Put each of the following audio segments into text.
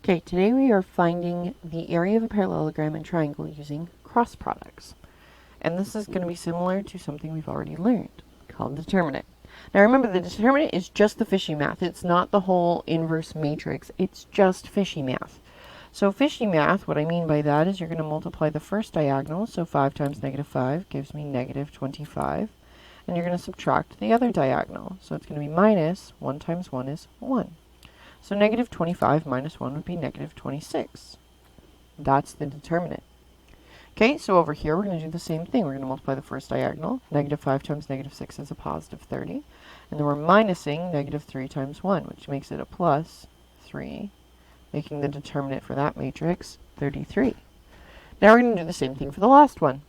Okay, today we are finding the area of a parallelogram and triangle using cross products. And this is going to be similar to something we've already learned called determinant. Now remember, the determinant is just the fishy math. It's not the whole inverse matrix. It's just fishy math. So fishy math, what I mean by that is you're going to multiply the first diagonal. So 5 times negative 5 gives me negative 25. And you're going to subtract the other diagonal. So it's going to be minus 1 times 1 is 1. So negative 25 minus 1 would be negative 26. That's the determinant. Okay, so over here we're going to do the same thing. We're going to multiply the first diagonal. Negative 5 times negative 6 is a positive 30. And then we're minusing negative 3 times 1, which makes it a plus 3, making the determinant for that matrix 33. Now we're going to do the same thing for the last one.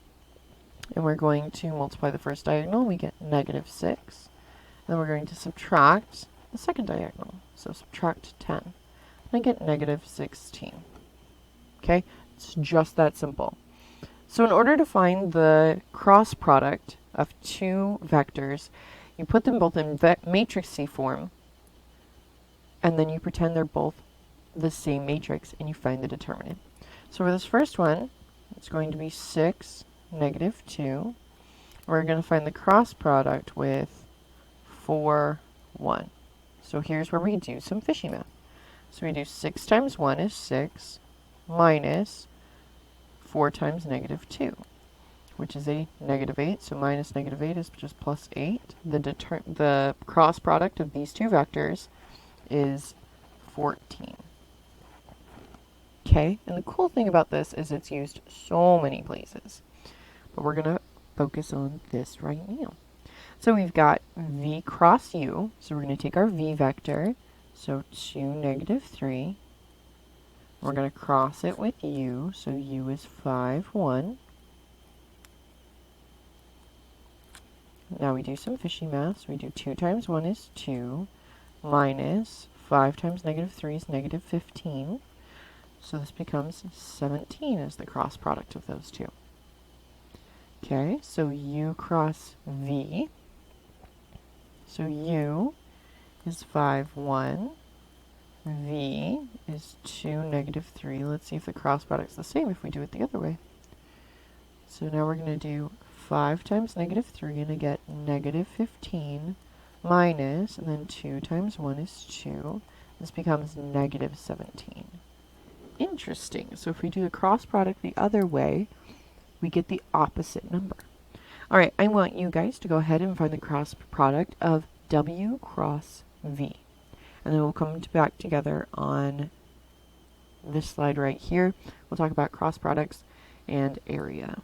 And we're going to multiply the first diagonal. We get negative 6. And then we're going to subtract the second diagonal. So subtract 10. And I get negative 16. Okay, it's just that simple. So in order to find the cross product of two vectors, you put them both in matrix C form, and then you pretend they're both the same matrix, and you find the determinant. So for this first one, it's going to be 6, negative 2. We're going to find the cross product with 4, 1. So here's where we do some fishy math. So we do 6 times 1 is 6, minus 4 times negative 2, which is a negative 8. So minus negative 8 is just plus 8. The cross product of these two vectors is 14. Okay, and the cool thing about this is it's used so many places. But we're going to focus on this right now. So we've got v cross u. So we're going to take our v vector. So 2, negative 3. We're going to cross it with u. So u is 5, 1. Now we do some fishy math. So we do 2 times 1 is 2. Minus 5 times negative 3 is negative 15. So this becomes 17 as the cross product of those two. Okay, so u cross v. So u is 5, 1. V is 2, negative 3. Let's see if the cross product's the same if we do it the other way. So now we're going to do 5 times negative 3, and I get negative 15 minus, and then 2 times 1 is 2. This becomes negative 17. Interesting. So if we do the cross product the other way, we get the opposite number. All right, I want you guys to go ahead and find the cross product of W cross V. And then we'll come back together on this slide right here. We'll talk about cross products and area.